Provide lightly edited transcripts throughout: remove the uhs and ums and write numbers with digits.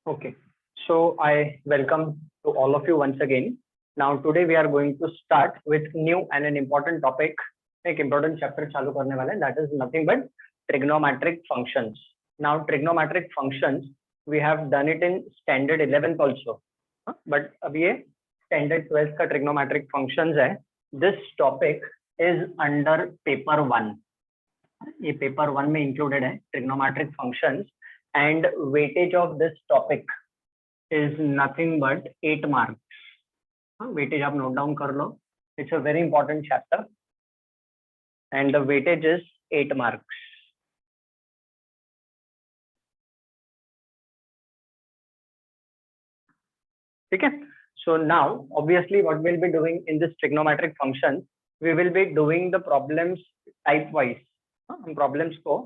Okay, so I welcome to all of you once again. Now today we are going to start with new and an important topic. एक important chapter चालू करने वाले हैं, that is nothing but trigonometric functions. Now trigonometric functions we have done it in standard 11th also, but अभी ये standard 12th का trigonometric functions है. This topic is under paper 1. ये paper 1 में included है trigonometric functions. And weightage of this topic is nothing but 8 marks. Weightage आप note down कर लो. It's a very important chapter, and the weightage is 8 marks. ठीक है? So now, obviously, what we'll be doing in this trigonometric functions, we will be doing the problems type wise. हम problems को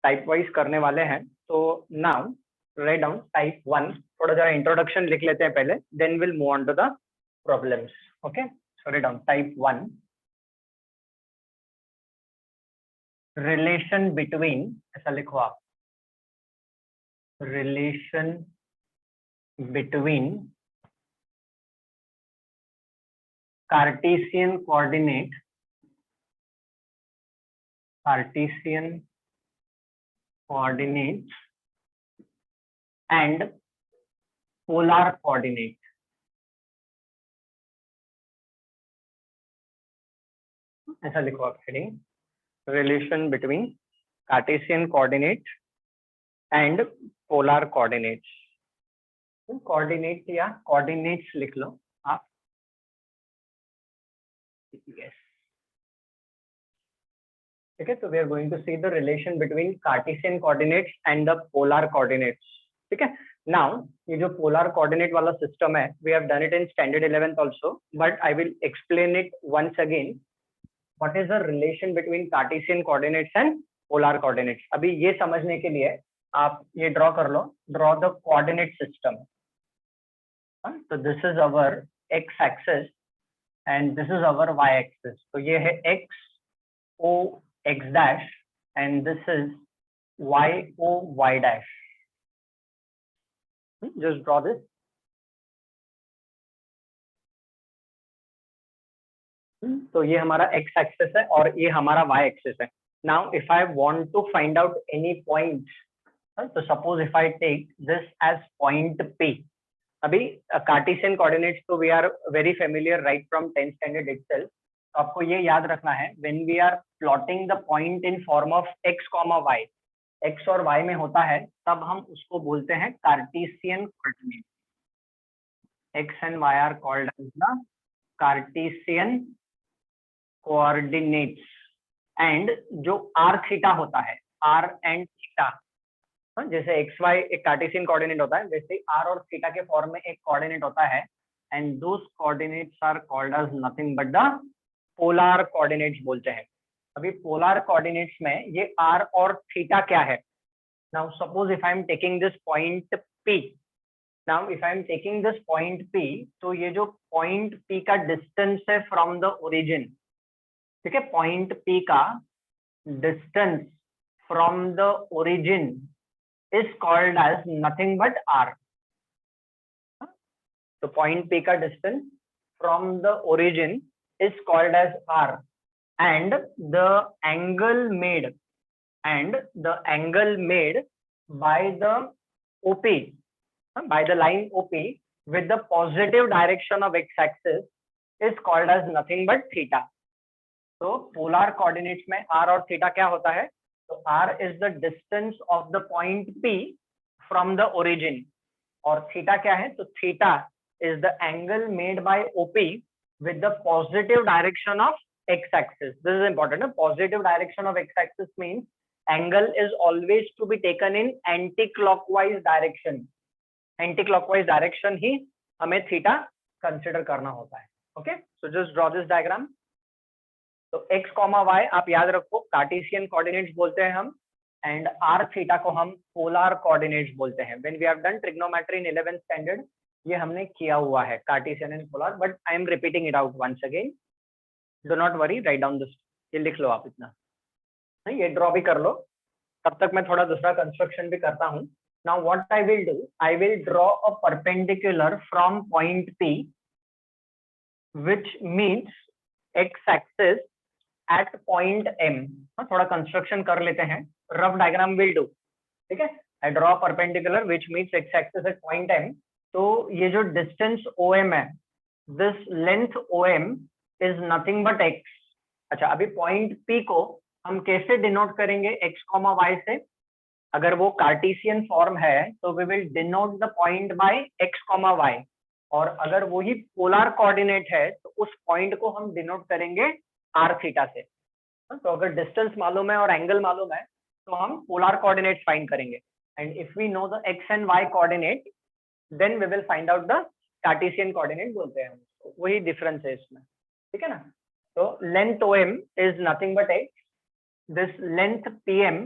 type wise करने वाले हैं. So now write down type 1. थोड़ा जरा introduction लिख लेते हैं पहले, then we'll move on to the problems. Okay, so write down type 1. Relation between, ऐसा लिखो आप, relation between Cartesian coordinate and polar coordinate. ऐसा लिखो आप heading, relation between Cartesian coordinate and polar coordinates. Coordinate या coordinates लिख लो आप. Yes. Okay, so we are going to see the relation between Cartesian coordinates and the polar coordinates. ठीक है? Now, ये जो polar coordinate वाला system है, we have done it in standard 11th also, but I will explain it once again. What is the relation between Cartesian coordinates and polar coordinates? अभी ये समझने के लिए आप ये draw कर लो. Draw the coordinate system. So this is our x-axis and this is our y-axis. तो ये है x o x dash and this is y o y dash. Just draw this. तो ये हमारा x axis है और ये हमारा y axis है. Now if I want to find out any point, so suppose if I take this as point P. अभी Cartesian coordinates तो we are very familiar right from 10th standard itself. तो आपको ये याद रखना है when we are plotting the point in form of x, y, x और y में होता है तब हम उसको बोलते हैं Cartesian coordinate. X and y are called as the Cartesian coordinates. And जो r theta होता है, r and theta, जैसे x y एक Cartesian coordinate होता है वैसे r और theta के फॉर्म में एक coordinate होता है and those coordinates are called as nothing but the polar coordinates बोलते हैं. अभी polar coordinates में ये r और theta क्या है? Now suppose if I am taking this point P. Now if I am taking this point P, तो ये जो point P का distance है from the origin, ठीक है? Point P का distance from the origin is called as nothing but r. So point P का distance from the origin is called as r, and the angle made by the OP, by the line OP with the positive direction of x-axis is called as nothing but theta. So polar coordinates में r और theta क्या होता है? So r is the distance of the point P from the origin, और theta क्या है? So theta is the angle made by OP with the positive direction of x-axis. This is important. Positive direction of x-axis means angle is always to be taken in anti-clockwise direction. Anti-clockwise direction ही हमें theta consider करना होता है. Okay, so just draw this diagram. तो x, y आप याद रखो Cartesian coordinates बोलते हैं हम, and r theta को हम polar coordinates बोलते हैं. When we have done trigonometry in 11th standard, ये हमने किया हुआ है Cartesian and polar, but I am repeating it out once again. Do not worry, write down this. ये लिख लो आप इतना, ये ड्रॉ भी कर लो. तब तक मैं थोड़ा दूसरा कंस्ट्रक्शन भी करता हूँ. Now what I will do, I will draw a perpendicular from point P, which meets x-axis at point M. थोड़ा कंस्ट्रक्शन कर लेते हैं, रफ डायग्राम विल डू, ठीक है. I draw a perpendicular which meets x-axis at point M. तो ये जो distance OM है, this length OM is nothing but x. अच्छा, अभी पॉइंट P को हम कैसे डिनोट करेंगे x, y से? अगर वो कार्टेशियन फॉर्म है तो we will denote the point by x, y, और अगर वही पोलर कोऑर्डिनेट है तो उस पॉइंट को हम डिनोट करेंगे r थीटा से. तो अगर डिस्टेंस मालूम है और एंगल मालूम है तो हम पोलर कोऑर्डिनेट फाइंड करेंगे, and if we know the x and y coordinate then we will find out the Cartesian coordinate बोलते हैं. वही डिफरेंस है इसमें, ठीक है ना. तो length OM is nothing but x, this length PM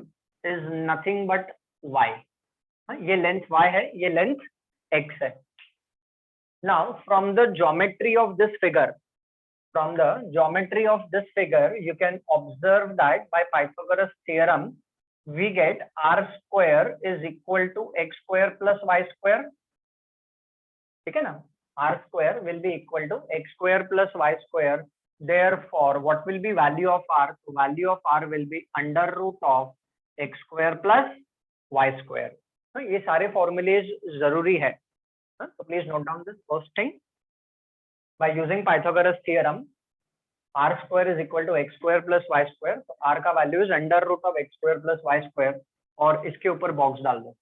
is nothing but y. ये लेंथ y है, ये लेंथ x है. Now from the geometry of this figure, you can observe that by Pythagoras theorem we get r square is equal to x square plus y square. ठीक है ना, r square will be equal to x square plus y square. Therefore what will be value of r? So value of r will be under root of x square plus y square. तो ये सारे formulas जरूरी है, तो please note down this first thing. By using Pythagoras theorem r square is equal to x square plus y square. तो r का value is under root of x square plus y square, और इसके ऊपर box डाल दो.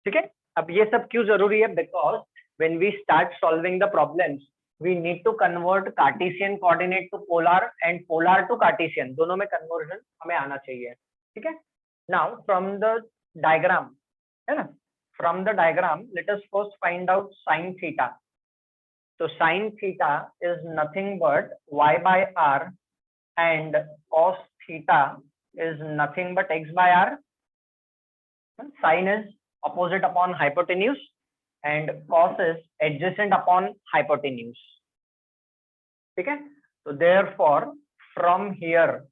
ठीक है. अब ये सब क्यों जरूरी है? Because when we start solving the problems we need to convert Cartesian coordinate to polar and polar to Cartesian. दोनों में कन्वर्जन हमें आना चाहिए, ठीक है. Now from the diagram, है ना, from the diagram let us first find out sin theta. So sin theta is nothing but y by r, and cos theta is nothing but x by r. Sin is opposite upon hypotenuse and cos is adjacent upon hypotenuse. ठीक है. So therefore from here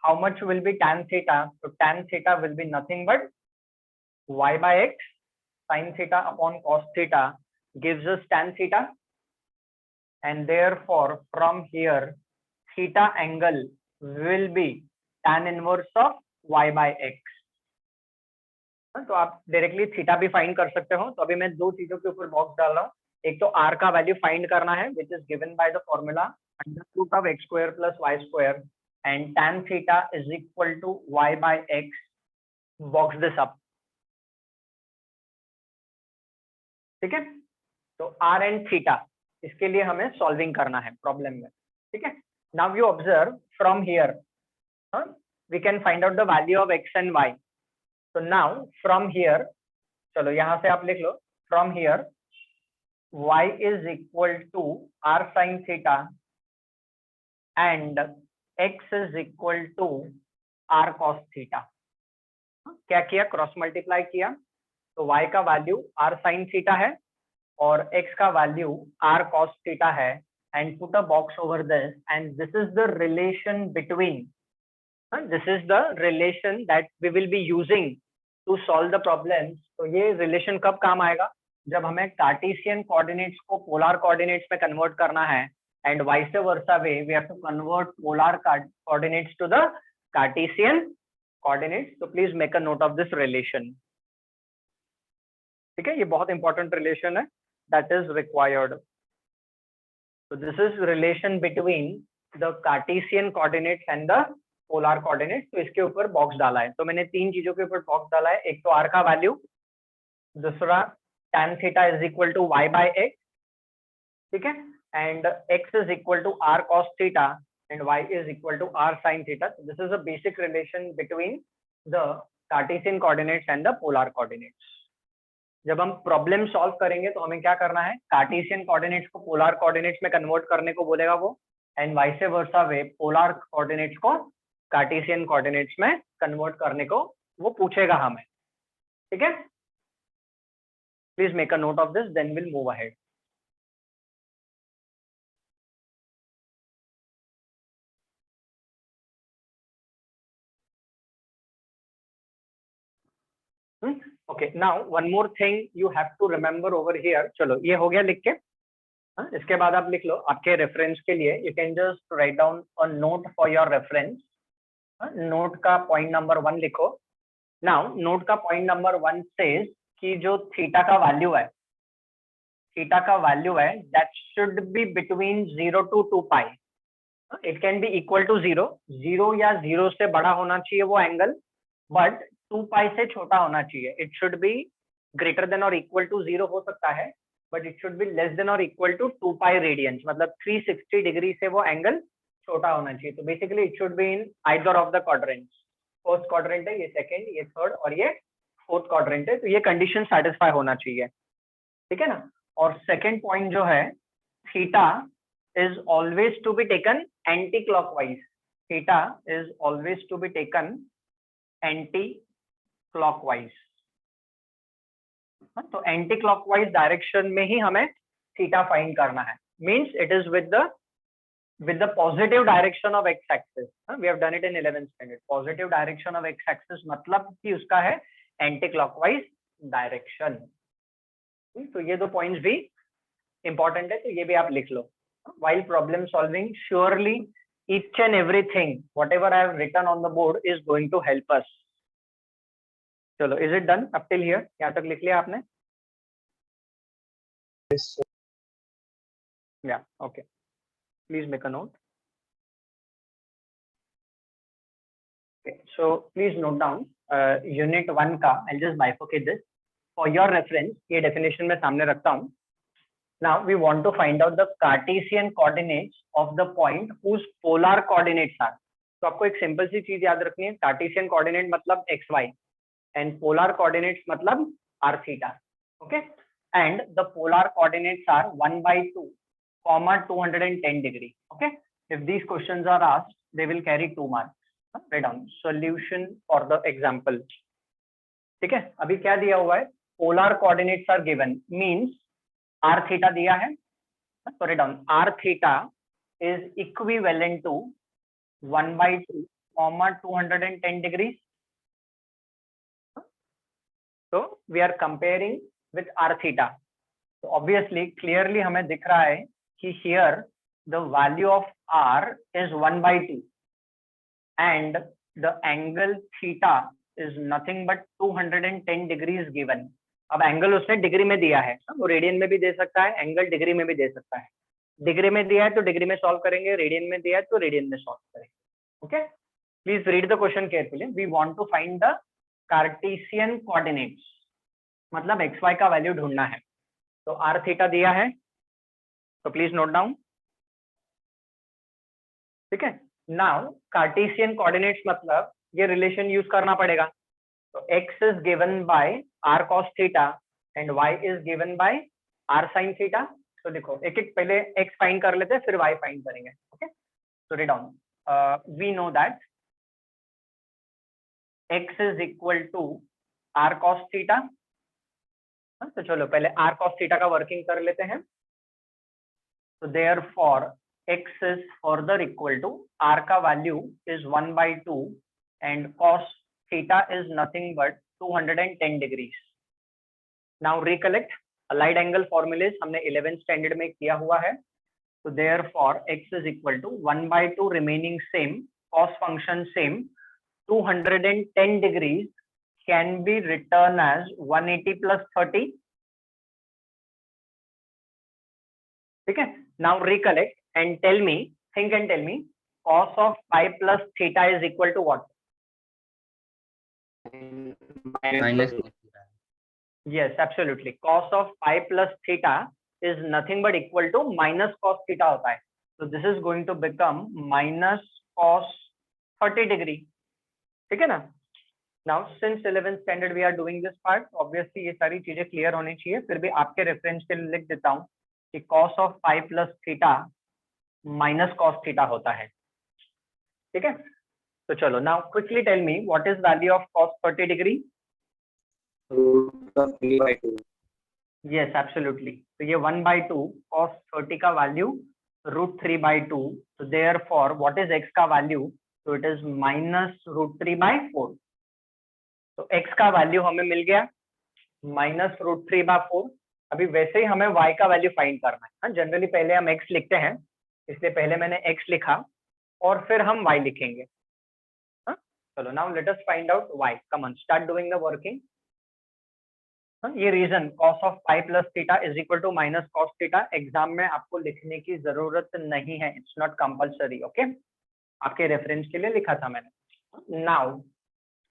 how much will be tan theta? So tan theta will be nothing but y by x. Sin theta upon cos theta gives us tan theta, and therefore from here theta angle will be tan inverse of y by x. तो आप directly theta भी find कर सकते हो. तो अभी मैं दो चीजों के ऊपर बॉक्स डाल रहा हूँ. एक तो r का वैल्यू फाइंड करना है which is given by the formula under root of x square plus y square, and tan theta is equal to y by x. Box this up. ठीक है. तो r एंड थीटा, इसके लिए हमें solving करना है प्रॉब्लम में. ठीक है. Now you observe from here we can find out the value of x and y. So now from here, चलो यहाँ से आप लिख लो, from here y is equal to r sin theta and x is equal to r cos theta. क्या किया? Cross multiply किया. तो y का वैल्यू r sin theta है और x का वैल्यू r cos theta है, and put a box over this, and this is the relation between, this is the relation that we will be using to solve the problems. तो ये relation कब काम आएगा? जब हमें Cartesian coordinates को polar coordinates में कन्वर्ट करना है, एंड वाइस वर्सा वे we have to convert polar coordinates to the Cartesian coordinates. तो please make a note of this relation. ठीक है, ये बहुत इंपॉर्टेंट रिलेशन है that is required. So this is relation between the Cartesian coordinates and the polar coordinate. तो इसके ऊपर box डाला है. तो मैंने तीन चीजों के ऊपर बॉक्स डाला है. एक तो r का वैल्यू, दूसरा tan theta is equal to y by x. ठीक है. And x is equal to r cos theta and y is equal to r sin theta. This is a basic relation between the Cartesian coordinates and the polar coordinates. जब हम problem solve करेंगे तो हमें क्या करना है? Cartesian coordinates को polar coordinates में कन्वर्ट करने को बोलेगा वो, एंड वाइस वर्सा वे पोलर कोऑर्डिनेट्स को कार्टेशियन कोऑर्डिनेट्स में कन्वर्ट करने को वो पूछेगा हमें. ठीक है. Please make a note of this, then will move ahead. Okay, now one more thing you have to remember over here. चलो ये हो गया लिख के. इसके बाद आप लिख लो आपके रेफरेंस के लिए. You can just write down a note for your reference. Note का पॉइंट नंबर 1 लिखो. नाउ नोट का पॉइंट नंबर 1 सेज कि जो थीटा का वैल्यू है, थीटा का वैल्यू है that should be between 0 to 2 pi. It can be equal to 0 या 0 से बड़ा होना चाहिए वो एंगल, बट 2 पाई से छोटा होना चाहिए. It should be greater than और इक्वल टू 0 हो सकता है, but it should be less than और इक्वल टू 2 पाई रेडियंस. मतलब 360 डिग्री से वो एंगल छोटा होना चाहिए. तो basically it should be in either of the quadrants. First quadrant है, ये सेकंड, ये थर्ड और ये फोर्थ क्वाड्रेंट है. तो ये कंडीशन सेटिस्फाई होना चाहिए. ठीक है ना. और सेकंड पॉइंट जो है, theta is always to be taken anti-clockwise. Theta is always to be taken anti-clockwise. तो anti-clockwise direction में ही हमें theta find करना है. Means it is with the positive direction of x-axis. We have done it in 11th standard. Positive direction of x-axis मतलब कि उसका है anti-clockwise direction. तो ये दो points भी important है, तो ये भी आप लिख लो. While problem solving, surely each and everything whatever I have written on the board is going to help us. चलो, is it done up till here? यहाँ तक लिख लिया आपने? Yes, sir. Yeah, okay. Please make a note. Okay, so please note down unit 1 का. I'll just bifurcate this for your reference. ये definition मैं सामने रखता हूँ. Now we want to find out the Cartesian coordinates of the point whose polar coordinates are. तो आपको एक simple सी चीज याद रखनी है. Cartesian coordinate मतलब xy and polar coordinates मतलब r theta. Okay, and the polar coordinates are 1/2, 210 degree. Okay, if these questions are asked, they will carry 2 marks. Write down solution for the example. ठीक है, अभी क्या दिया हुआ है? Polar coordinates are given, means r theta दिया है. Sorry, down r theta is equivalent to 1/2, 210 degrees. So we are comparing with r theta. So obviously clearly हमें दिख रहा है कि here the value of r is 1/2 and the angle theta is nothing but 210 degrees given. अब angle उसने degree में दिया है, वो रेडियन में भी दे सकता है, एंगल डिग्री में भी दे सकता है. डिग्री में दिया है तो डिग्री में सॉल्व करेंगे, रेडियन में दिया है तो रेडियन में सॉल्व करेंगे. Okay, please read the question carefully. We want to find the Cartesian coordinates, मतलब एक्स वाई का वैल्यू ढूंढना है. तो आर थीटा दिया है, तो प्लीज नोट डाउन. ठीक है. नाउ कार्टेशियन कोऑर्डिनेट्स मतलब ये रिलेशन यूज करना पड़ेगा. So x is given by r cos theta and y is given by r sin theta. तो देखो एक एक पहले x फाइंड कर लेते हैं, फिर y फाइंड करेंगे. Okay, so write down we know that x is equal to r cos theta. तो चलो पहले r cos theta का वर्किंग कर लेते हैं. So therefore x is further equal to r का value is 1/2 and cos theta is nothing but 210 degrees. Now recollect allied angle formulas हमने 11th standard में किया हुआ है. So therefore x is equal to 1/2 remaining same, cos function same, 210 degrees can be written as 180 plus 30. ठीक है. Now recollect and tell me, think and tell me, cos of pi plus theta is equal to what? Minus. Yes, absolutely. Cos of pi plus theta is nothing but equal to minus cos theta होता है. So this is going to become minus cos 30 degree. ठीक है ना. Now since 11th standard we are doing this part, obviously ये सारी चीजें clear होनी चाहिए. फिर भी आपके रेफरेंस के लिए लिख देता हूँ कि cos of pi plus theta minus cos theta होता है. ठीक है. तो चलो, now quickly tell me what is value of cos 30 degree? Root of 3/2. Yes, absolutely. तो ये 1/2 cos 30 का value √3/2. So therefore what is x का value? So it is minus √3/4. तो x का वैल्यू हमें मिल गया. -√3/4। अभी वैसे ही हमें y का वैल्यू फाइंड करना है। हाँ, जनरली पहले हम x लिखते हैं, इसलिए पहले मैंने x लिखा और फिर हम y लिखेंगे। हाँ, चलो now let us find out y। Come on, start doing the working. ये reason cos of pi plus theta is equal to minus cos theta exam में आपको लिखने की जरूरत नहीं है, इट्स नॉट कंपल्सरी। ओके, आपके रेफरेंस के लिए लिखा था मैंने। Now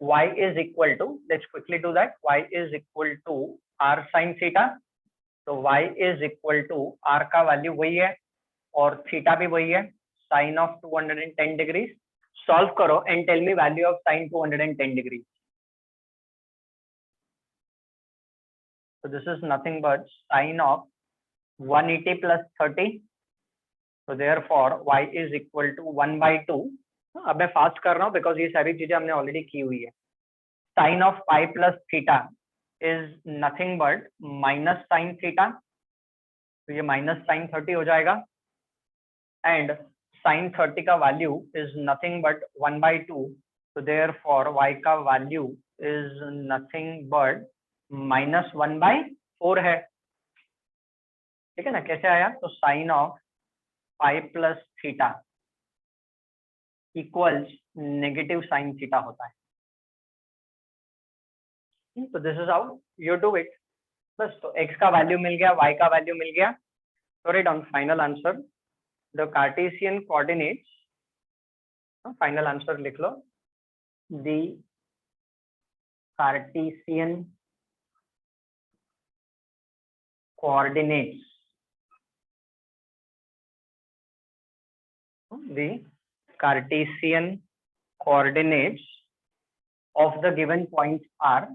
y is equal to, let's quickly do that, y is equal to r sin theta। तो y is equal to r का वैल्यू वही है और थीटा भी वही है, साइन ऑफ 210 डिग्री। सॉल्व करो and tell me value of sine 210 degree. So this is nothing but sine of 180 plus 30। So therefore y is equal to 1/2। अब मैं फास्ट कर रहा हूँ बिकॉज ये सारी चीजें हमने ऑलरेडी की हुई है। Sine of pi plus theta is nothing but minus sine theta, तो ये माइनस साइन 30 हो जाएगा। एंड साइन 30 का वैल्यू इज नथिंग बट 1/2, तो देयरफॉर y का वैल्यू इज नथिंग बट -1/4 है। ठीक है ना, कैसे आया? तो sine of pi plus theta equals negative sine theta होता है। तो this is how you do it. बस, तो x का वैल्यू मिल गया, y का वैल्यू मिल गया, तो right on final answer the Cartesian coordinates. Final answer लिख लो, the Cartesian coordinates, the Cartesian coordinates of the given points are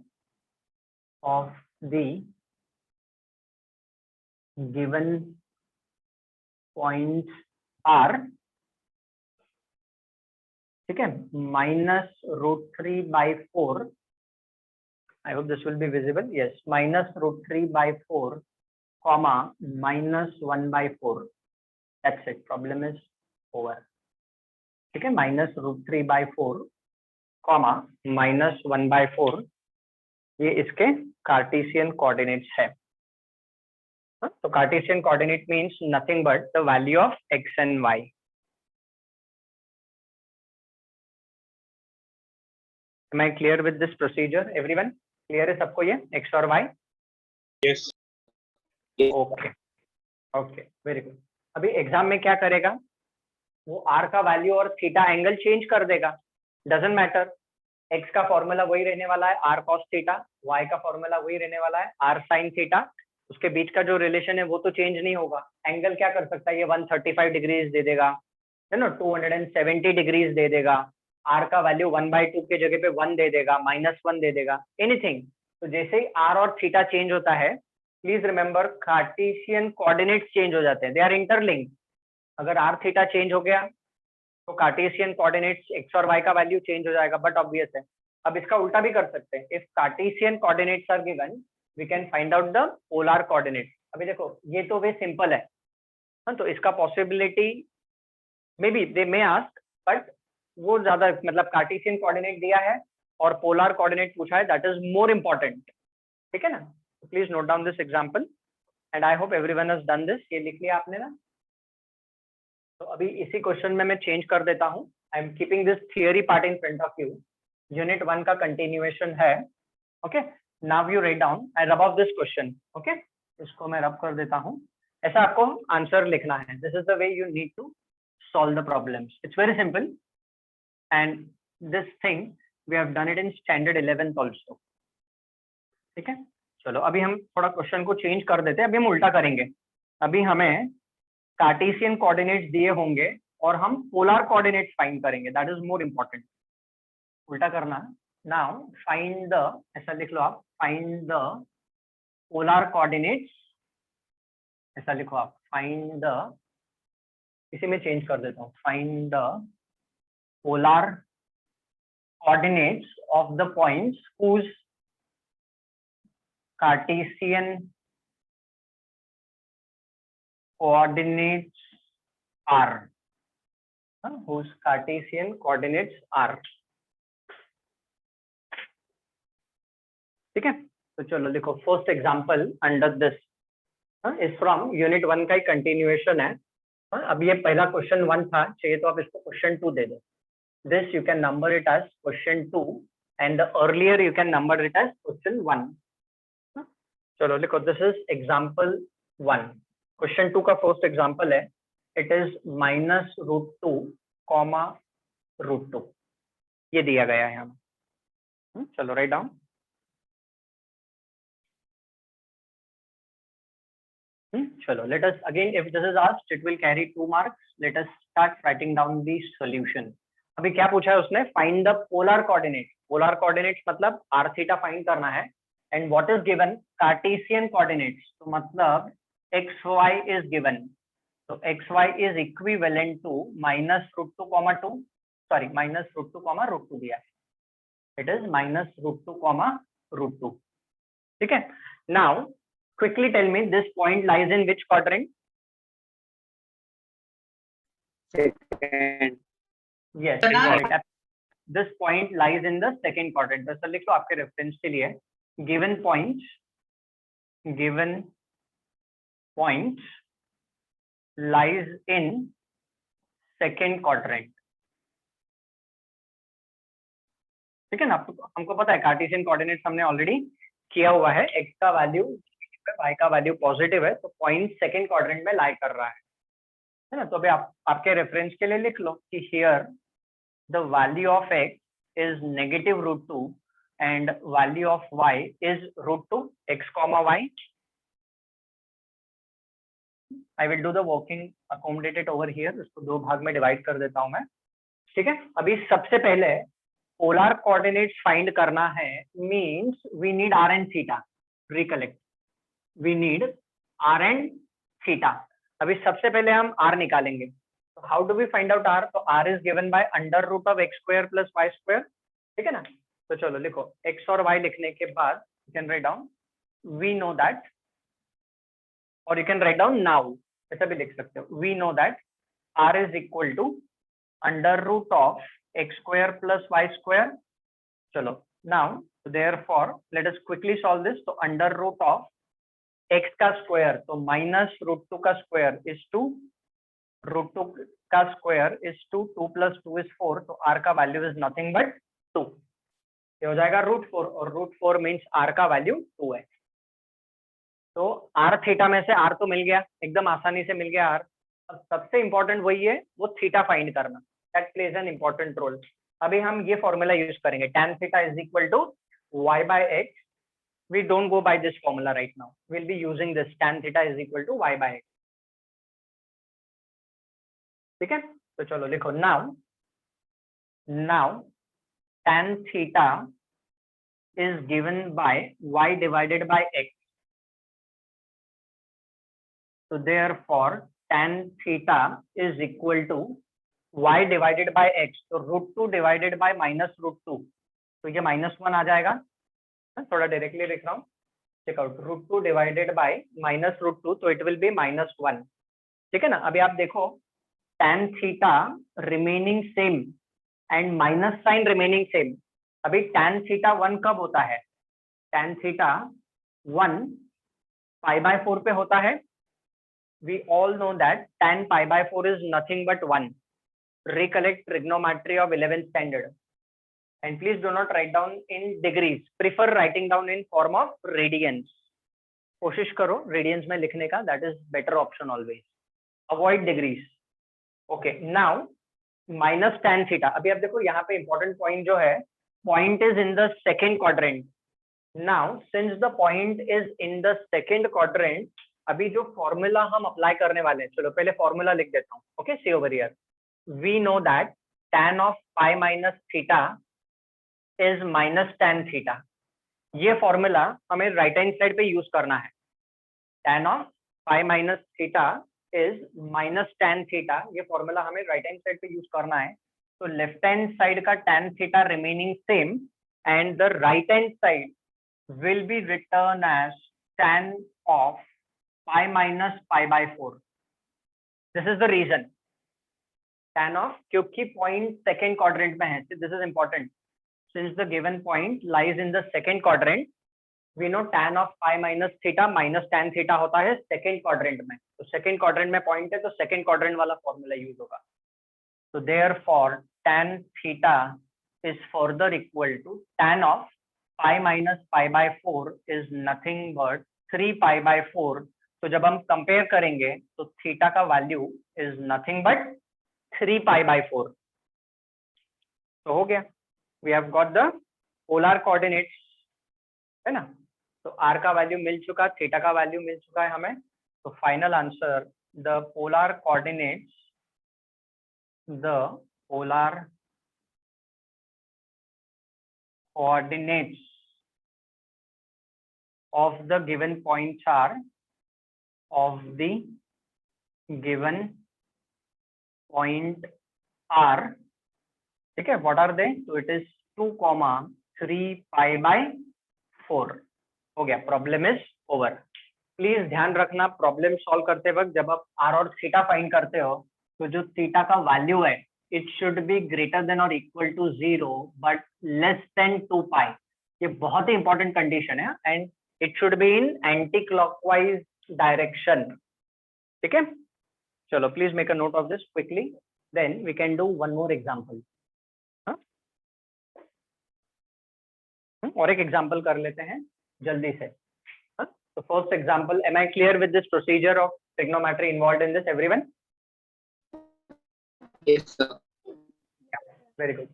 ठीक है, -√3/4। I hope this will be visible. Yes, -√3/4, -1/4। That's it. Problem is over। ठीक है, -√3/4, -1/4, ये इसके Cartesian coordinates है। तो Cartesian coordinate means nothing but the value of x and y। Am I clear with this procedure? Everyone clear है सबको ये x और y? Yes. Okay okay, very good. अभी एग्जाम में क्या करेगा, वो r का वैल्यू और थीटा एंगल चेंज कर देगा। डजंट मैटर, x का फॉर्मूला वही रहने वाला है r cos थीटा, y का फॉर्मूला वही रहने वाला है r sin थीटा। उसके बीच का जो रिलेशन है वो तो चेंज नहीं होगा। एंगल क्या कर सकता है, ये 135 डिग्रीज दे देगा, है ना, 270 डिग्रीज दे देगा। r का वैल्यू 1/2 के जगह पे 1 दे देगा, -1 दे देगा, एनीथिंग। तो जैसे ही r और थीटा चेंज होता है, please remember Cartesian coordinates change हो जाते हैं, दे आर इंटरलिंक्ड। अगर r थीटा चेंज हो गया तो कार्टेशियन कोऑर्डिनेट्स x और y का वैल्यू चेंज हो जाएगा, बट ऑब्वियस है। अब इसका उल्टा भी कर सकते हैं, if Cartesian coordinates are given we can find out the polar coordinates. अभी देखो ये तो वे सिंपल है, तो इसका possibility may be they may ask, but वो ज्यादा मतलब कार्टेशियन कोऑर्डिनेट दिया है और पोलर कोऑर्डिनेट पूछा है, दैट इज मोर इम्पोर्टेंट। ठीक है ना, please note down this example and I hope everyone has done this. ये लिख लिया आपने ना? तो अभी इसी क्वेश्चन में मैं चेंज कर देता हूँ। I am keeping this theory part in front of you, unit 1 का कंटिन्यूएशन है। Okay, now you write down, I rub off this question. Okay, इसको मैं रब कर देता हूँ। ऐसा आपको आंसर लिखना है, this is the way you need to solve the problems, it's very simple and this thing we have done it in standard 11th also. ठीक है, चलो अभी हम थोड़ा क्वेश्चन को चेंज कर देते हैं, अभी हम उल्टा करेंगे। अभी हमें कार्टेशियन कोऑर्डिनेट्स दिए होंगे और हम पोलर कोऑर्डिनेट्स फाइंड करेंगे, दैट इज मोर इम्पोर्टेंट। उल्टा करना। नाउ फाइंड द, ऐसा लिख लो आप, फाइंड द पोलर कोऑर्डिनेट्स, ऐसा लिखो आप, फाइंड द, इसे मैं चेंज कर देता हूँ, find the polar coordinates of the points whose Cartesian coordinates are, whose Cartesian coordinates are। ठीक है, तो तो चलो लिखो first example under this is from unit 1 का ही कंटिन्यूएशन है। अब ये पहला क्वेश्चन 1 था, चाहिए तो आप इसको क्वेश्चन 2 दे दो। This you can number it as question 2 and earlier you can number it as question 1। चलो लिखो दिस इज एग्जांपल 1। क्वेश्चन 2 का फर्स्ट एग्जांपल है, इट इज -√2, √2 ये दिया गया है यहाँ। चलो राइट डाउन। चलो let us again, if this is asked it will carry 2 marks. Let us start writing down the solution. अभी क्या पूछा है उसने, find the polar coordinates. Polar coordinates मतलब r theta find करना है, and what is given, Cartesian coordinates, तो मतलब xy is given, तो xy is equivalent to -√2, sorry -√2, दिया है, it is -√2, ठीक है। Now quickly tell me, this point lies in which quadrant? Second. Yes, exactly. This point lies in the second quadrant. तो लिख लो आपके रेफरेंस के लिए, given point lies in second quadrant, ठीक है ना। हमको पता है कार्टेशियन कोऑर्डिनेट्स हमने ऑलरेडी किया हुआ है, x का वैल्यू y का वैल्यू पॉजिटिव है, तो पॉइंट सेकंड क्वाड्रेंट में लाई कर रहा है ना। तो अभी आपके रेफरेंस के लिए लिख लो कि here the value of x is -√2 and value of y is √2, x, y। I will do the working accommodated over here, इसको 2 भाग में डिवाइड कर देता हूं मैं, ठीक है। अभी सबसे पहले पोलर कोऑर्डिनेट्स फाइंड करना है, means we need r and theta, recollect, we need r and theta. अभी सबसे पहले हम r निकालेंगे, तो how do we find out r, तो r is given by √x² + y², ठीक है ना। तो चलो लिखो x और y लिखने के बाद you can write down we know that, और you can write down now, ऐसा भी लिख सकते हो, we know that r is equal to √x² + y²। चलो now therefore let us quickly solve this, तो √x का स्क्वायर, तो -√2 का स्क्वायर इज 2, √2 का स्क्वायर इज 2, 2 + 2 इज 4, तो r का वैल्यू इज नथिंग बट 2, ये हो जाएगा √4, और √4 मीन्स r का वैल्यू 2 है। तो r थीटा में से r तो मिल गया, एकदम आसानी से मिल गया r। अब सबसे इंपॉर्टेंट वही है, वो थीटा फाइंड करना, that plays an important role. अभी हम ये फॉर्मूला यूज करेंगे, tan theta is equal to y/x। We don't go by this formula right now. We'll be using this, tan theta is equal to y/x. ठीक है, तो चलो लिखो now tan theta is given by y divided by x. So therefore tan theta is equal to y divided by x. तो √2 divided by -√2, तो ये -1 आ जाएगा, थोड़ा डायरेक्टली लिख रहा हूँ, चेक आउट, √2 डिवाइडेड बाय -√2, तो इट विल बी -1, ठीक है ना। अभी आप देखो tan theta remaining same and minus sine remaining same. अभी tan थीटा 1 कब होता है, tan थीटा 1 π/4 पे होता है। We all know that tan π/4 is nothing but 1। Recollect trigonometry of 11th standard, and please do not write down in degrees, prefer writing down in form of radians। कोशिश करो radians में लिखने का, that is better option always, avoid degrees। okay, now minus tan theta। अभी आप देखो यहाँ पे important point जो है, point is in the second quadrant। now since the point is in the second quadrant, अभी जो formula हम apply करने वाले हैं, चलो पहले formula लिख देता हूँ। okay, see over here, we know that tan of pi minus theta is -tan theta. ये फॉर्मूला हमें राइट हैंड साइड पे यूज करना है, tan of pi minus theta is -tan theta, ये फॉर्मूला हमें राइट हैंड साइड पे use करना है। तो लेफ्ट हैंड साइड का tan theta remaining same and the right hand side will be written as tan of pi minus π/4। This is the reason, tan of, क्योंकि point second quadrant में है, this is important, since the given point lies in the second quadrant, we know tan of pi minus theta minus tan theta होता है second quadrant में, तो second quadrant में point है तो सेकंड क्वाड्रेंट वाला फॉर्मूला यूज होगा। तो therefore tan theta is further equal to tan of pi minus pi by 4 is nothing but 3 pi by 4। तो जब हम कंपेयर करेंगे तो थीटा का value is nothing but 3 pi by 4। तो हो गया, we have got the polar coordinates, है ना। तो आर का वैल्यू मिल चुका, थीटा का वैल्यू मिल चुका है हमें। तो final answer, the polar coordinates of the given points are ठीक है, what are they? तो it is 2, 3 पाई बाय 4। हो गया, प्रॉब्लम इज ओवर। प्लीज ध्यान रखना, प्रॉब्लम सॉल्व करते वक्त जब आप आर और थीटा फाइंड करते हो तो जो थीटा का वैल्यू है it should be greater than और equal to 0 but less than 2 pi. ये बहुत ही इंपॉर्टेंट कंडीशन है, and it should be in anti clockwise direction. ठीक है, चलो please make a note of this quickly, then we can do one more example. और एक एग्जाम्पल कर लेते हैं जल्दी से। So first example, am I clear with this procedure of trigonometry involved in this, everyone? Yes, sir. Very good.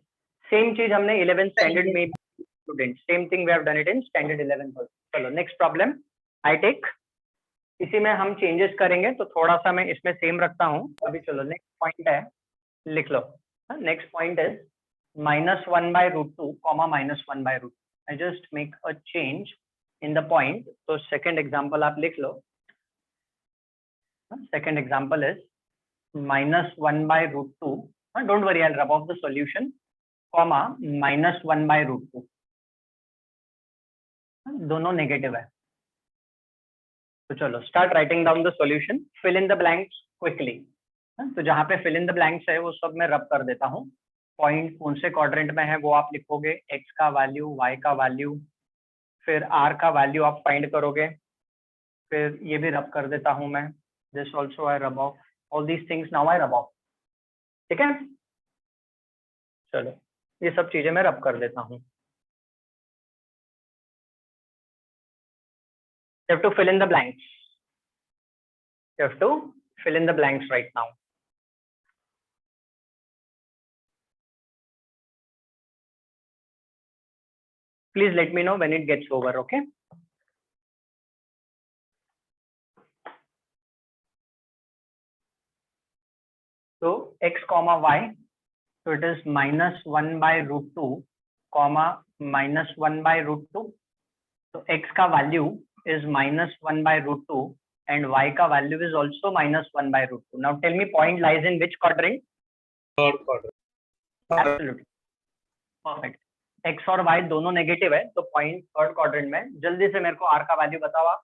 Same चीज हमने 11th standard में students, same thing we have done it in standard 11 also. चलो next problem I take, इसी में हम changes करेंगे तो थोड़ा सा मैं इसमें सेम रखता हूँ अभी। चलो next point है, लिख लो। next point is -1 by root 2 comma -1 by root 2. I just make a change in the point. तो second example आप लिख लो। Second example is -1 by root 2. Don't worry, I'll rub off the solution, comma -1 by root 2. दोनों negative है। तो चलो start writing down the solution, fill in the blanks quickly. तो जहाँ पे fill in the blanks है वो सब मैं रब कर देता हूँ। पॉइंट कौन से क्वाड्रेंट में है वो आप लिखोगे, x का वैल्यू, y का वैल्यू, फिर r का वैल्यू आप फाइंड करोगे, फिर ये भी रब कर देता हूं मैं। This also I rub off, all these things now I rub off. ठीक है, चलो ये सब चीजें मैं रब कर देता हूं। You have to fill in the blanks. You have to fill in the blanks right now. Please let me know when it gets over, okay? So x comma y, so it is -1 by root 2 comma -1 by root 2. So x का value is -1 by root 2 and y का value is also -1 by root 2. Now tell me, point lies in which quadrant? Third quadrant. Absolutely perfect. x और y दोनों negative है तो point third quadrant में। जल्दी से मेरे को r का वैल्यू बताओ आप।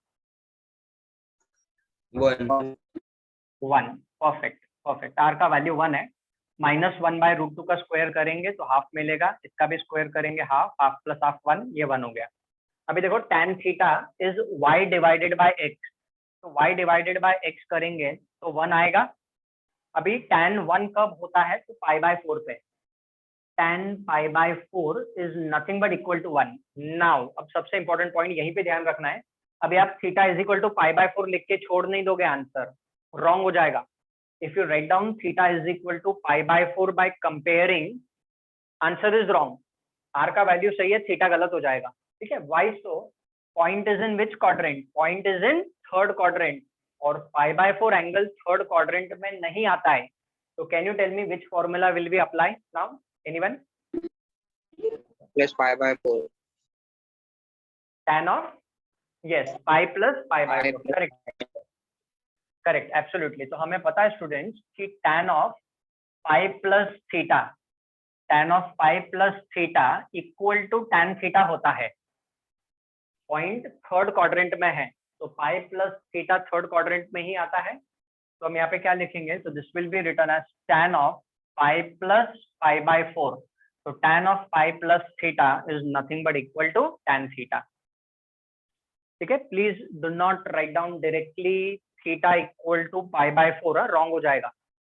1। परफेक्ट परफेक्ट, r का वैल्यू 1 है। -1 by root 2 का स्क्वायर करेंगे तो हाफ मिलेगा, इसका भी स्क्वायर करेंगे हाफ, हाफ प्लस हाफ 1, ये 1 हो गया। अभी देखो tan theta is y divided by x, तो y डिवाइडेड बाय x करेंगे तो 1 आएगा। अभी tan 1 कब होता है तो पाई बाय 4 पे, tan pi by 4 is nothing but equal to 1। Now अब सबसे इंपॉर्टेंट पॉइंट यहीं पे ध्यान रखना है। अभी आप theta is equal to pi by 4 लिख के छोड़ नहीं दोगे, आंसर रॉन्ग हो जाएगा। If you write down theta is equal to pi by 4 by comparing, answer is wrong. R का वैल्यू सही है, थीटा गलत हो जाएगा। ठीक है, why so? Point is in which quadrant? Point is in third quadrant, और pi by 4 angle third quadrant में नहीं आता है। तो can you tell me which formula will be apply now? Anyone? Plus pi by 4. Tan of, yes, pi plus pi by 4, correct correct, absolutely। तो हमें पता है स्टूडेंट्स कि tan of pi plus theta, tan of pi plus theta equal to tan theta होता है। Point third quadrant में है तो pi plus theta third quadrant में ही आता है। तो हम यहाँ पे क्या लिखेंगे? तो this will be written as tan of pi plus pi by 4। तो tan of pi plus theta is nothing but equal to tan theta। ठीक है, please do not write down directly theta equal to pi by 4, wrong हो जाएगा।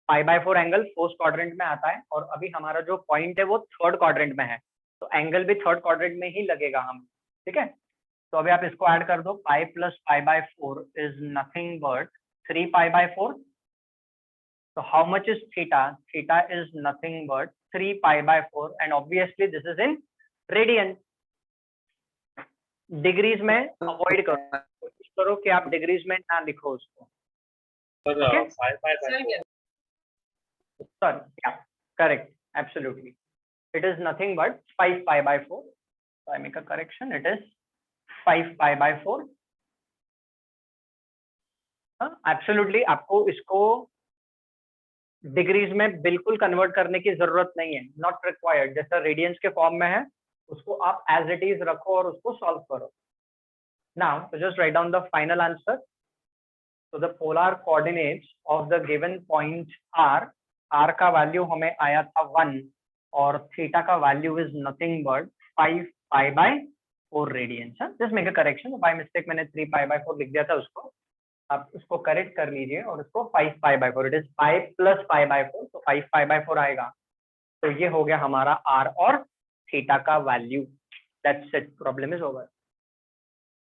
Pi by 4 angle fourth quadrant में आता है और अभी हमारा जो पॉइंट है वो थर्ड क्वाड्रेंट में है, तो एंगल भी थर्ड क्वाड्रेंट में ही लगेगा हम, ठीक है। तो अभी आप इसको ऐड कर दो, pi plus pi by 4 is nothing but 3 pi by 4। So how much is theta? Theta is nothing but 3 pi by 4 and obviously this is in radian. Degrees में अवॉइड करो, कोशिश करो कि आप डिग्रीज में ना लिखो उसको। Okay? Sir, yeah, correct, absolutely. It is nothing but 5 pi by 4. So I make a correction. It is 5 pi by 4. Absolutely, आपको इसको डिग्रीज में बिल्कुल कन्वर्ट करने की जरूरत नहीं है, नॉट रिक्वायर्ड। जैसा रेडियंस के फॉर्म में है उसको आप एज इट इज रखो और उसको सॉल्व करो। नाउ तो just write down the final answer. तो the polar coordinates of the given point R का वैल्यू हमें आया था 1 और थीटा का value is nothing but 5 pi by 4 radians. Just make a correction, by mistake मैंने 3 पाई बाय 4 लिख दिया था, उसको आप उसको करेक्ट कर लीजिए और उसको 5 pi by 4, it is 5 plus pi by 4, तो 5 पाई बाय 4 आएगा। तो ये हो गया हमारा आर और थीटा का value. That's it, problem is over.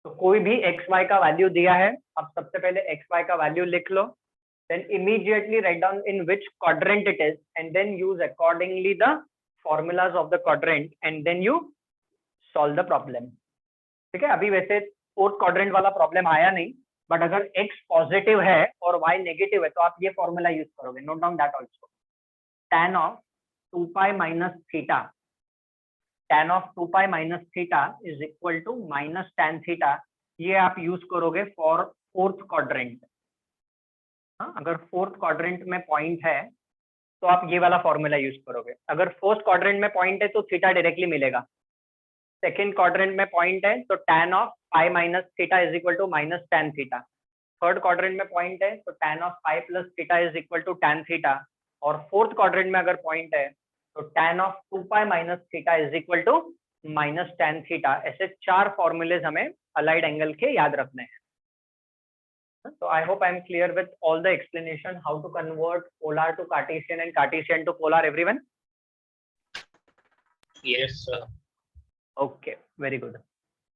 तो कोई भी एक्स वाई का वैल्यू दिया है, आप सबसे पहले एक्स वाई का वैल्यू लिख लो, then immediately write down in which quadrant it is and then use accordingly the formulas of the quadrant and then you solve the problem. ठीक है, अभी वैसे फोर्थ क्वाड्रेंट वाला प्रॉब्लम आया नहीं, बट अगर x पॉजिटिव है और y नेगेटिव है तो आप ये फॉर्मूला यूज करोगे, note down that also. tan of 2 pi minus theta, tan of 2 pi minus theta is equal to minus tan theta, ये आप यूज करोगे फॉर फोर्थ क्वाड्रेंट। अगर फोर्थ क्वाड्रेंट में पॉइंट है तो आप ये वाला फॉर्मूला यूज करोगे। अगर फोर्थ क्वाड्रेंट में पॉइंट है तो थीटा डायरेक्टली मिलेगा। सेकेंड क्वाड्रेंट में पॉइंट है तो tan of pi minus theta is equal to minus tan theta. Third quadrant में पॉइंट है तो tan of pi plus theta is equal to tan theta. और फोर्थ क्वाड्रेंट में अगर पॉइंट है तो tan of 2 pi minus theta is equal to minus tan theta. ऐसे 4 formulas हमें अलाइड एंगल के याद रखने हैं। So I hope I am clear with all the explanation how to convert polar to Cartesian and Cartesian to polar, everyone? Yes, sir. Okay, very good.